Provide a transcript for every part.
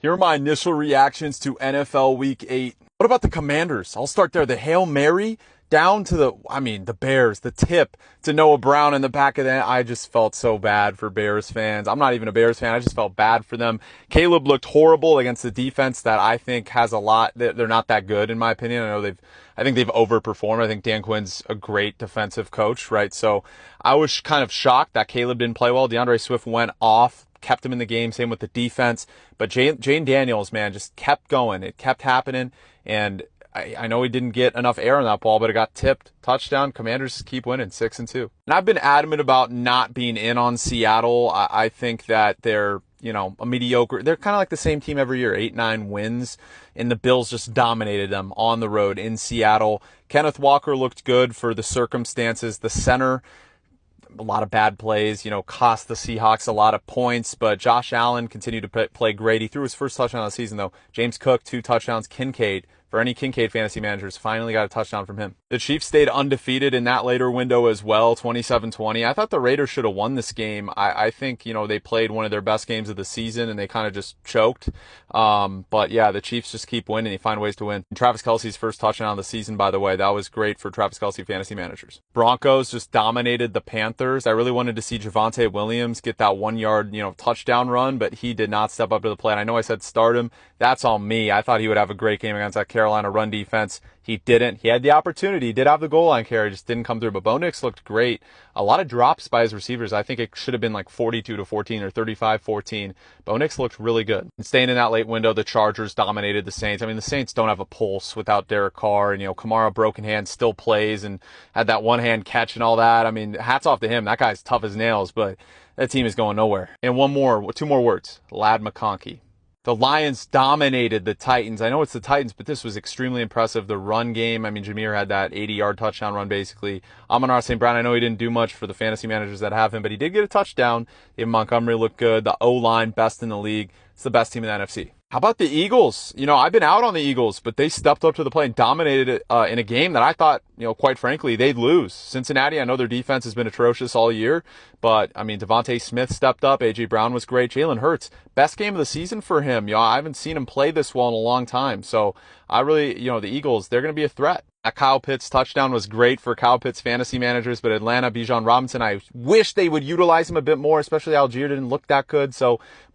Here are my initial reactions to NFL Week 8. What about the Commanders? I'll start there. The Hail Mary down to the Bears, the tip to Noah Brown in the back of that. I just felt so bad for Bears fans. I'm not even a Bears fan. I just felt bad for them. Caleb looked horrible against the defense that I think has a lot. They're not that good, in my opinion. I think they've overperformed. I think Dan Quinn's a great defensive coach, right? So I was kind of shocked that Caleb didn't play well. DeAndre Swift went off, kept him in the game, same with the defense. But Jane Daniels, man, just kept going. It kept happening. And I know he didn't get enough air on that ball, but it got tipped. Touchdown. Commanders keep winning 6-2. And I've been adamant about not being in on Seattle. I think that they're, a mediocre. They're kind of like the same team every year, 8-9 wins. And the Bills just dominated them on the road in Seattle. Kenneth Walker looked good for the circumstances. The center, a lot of bad plays, cost the Seahawks a lot of points, but Josh Allen continued to play great. He threw his first touchdown of the season, though. James Cook, 2 touchdowns. Kincaid, for any Kincaid fantasy managers, finally got a touchdown from him. The Chiefs stayed undefeated in that later window as well, 27-20. I thought the Raiders should have won this game. I think, they played one of their best games of the season, and they kind of just choked. But yeah, the Chiefs just keep winning. They find ways to win. And Travis Kelce's first touchdown of the season, by the way, that was great for Travis Kelce fantasy managers. Broncos just dominated the Panthers. I really wanted to see Javonte Williams get that 1-yard, touchdown run, but he did not step up to the plate. I know I said start him. That's on me. I thought he would have a great game against that Carolina run defense. He didn't. He had the opportunity. He did have the goal line carry, just didn't come through. But Bo Nix looked great. A lot of drops by his receivers. I think it should have been like 42-14 or 35-14. Bo Nix looked really good. And staying in that late window, the Chargers dominated the Saints. The Saints don't have a pulse without Derek Carr. And, Kamara, broken hand, still plays and had that one-hand catch and all that. Hats off to him. That guy's tough as nails, but that team is going nowhere. And 2 more words. Lad McConkey. The Lions dominated the Titans. I know it's the Titans, but this was extremely impressive. The run game, Jameer had that 80-yard touchdown run, basically. Amon-Ra St. Brown, I know he didn't do much for the fantasy managers that have him, but he did get a touchdown. David Montgomery looked good. The O-line, best in the league. It's the best team in the NFC. How about the Eagles? I've been out on the Eagles, but they stepped up to the plate and dominated it in a game that I thought, quite frankly, they'd lose. Cincinnati, I know their defense has been atrocious all year, but, Devontae Smith stepped up. A.J. Brown was great. Jalen Hurts, best game of the season for him. I haven't seen him play this well in a long time. So I really, the Eagles, they're going to be a threat. That Kyle Pitts touchdown was great for Kyle Pitts fantasy managers, but Atlanta, Bijan Robinson, I wish they would utilize him a bit more, especially Algier didn't look that good.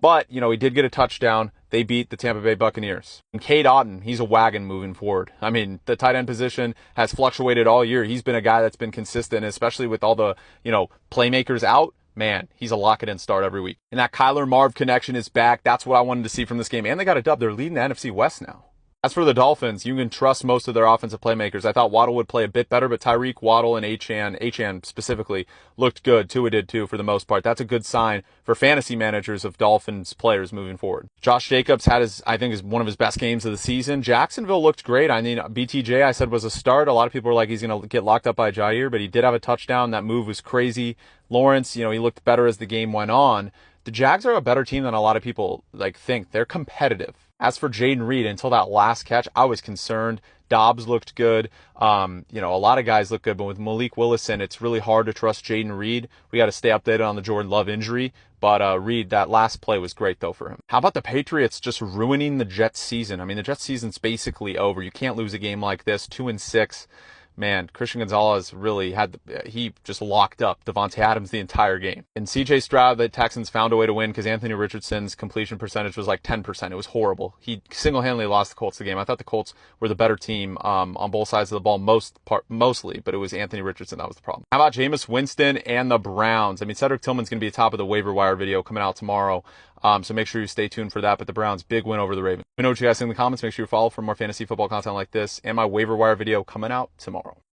But, he did get a touchdown. They beat the Tampa Bay Buccaneers. And Cade Otton, he's a wagon moving forward. The tight end position has fluctuated all year. He's been a guy that's been consistent, especially with all the, playmakers out. Man, he's a lock-it-in start every week. And that Kyler Marv connection is back. That's what I wanted to see from this game. And they got a dub. They're leading the NFC West now. As for the Dolphins, you can trust most of their offensive playmakers. I thought Waddle would play a bit better, but Tyreek, Waddle, and Achane specifically looked good. Tua did too for the most part. That's a good sign for fantasy managers of Dolphins players moving forward. Josh Jacobs had is one of his best games of the season. Jacksonville looked great. BTJ I said was a start. A lot of people were like he's going to get locked up by Jair, but he did have a touchdown. That move was crazy. Lawrence, he looked better as the game went on. The Jags are a better team than a lot of people think. They're competitive. As for Jaden Reed, until that last catch, I was concerned. Dobbs looked good. A lot of guys look good, but with Malik Willison, it's really hard to trust Jaden Reed. We got to stay updated on the Jordan Love injury. But Reed, that last play was great, though, for him. How about the Patriots just ruining the Jets season? The Jets season's basically over. You can't lose a game like this, 2-6. Man, Christian Gonzalez really he just locked up Devontae Adams the entire game. And CJ Stroud, the Texans found a way to win because Anthony Richardson's completion percentage was like 10%. It was horrible. He single-handedly lost the Colts the game. I thought the Colts were the better team on both sides of the ball mostly, but it was Anthony Richardson that was the problem. How about Jameis Winston and the Browns? Cedric Tillman's going to be top of the waiver wire video coming out tomorrow. So make sure you stay tuned for that. But the Browns, big win over the Ravens. Let me know what you guys think in the comments. Make sure you follow for more fantasy football content like this and my waiver wire video coming out tomorrow.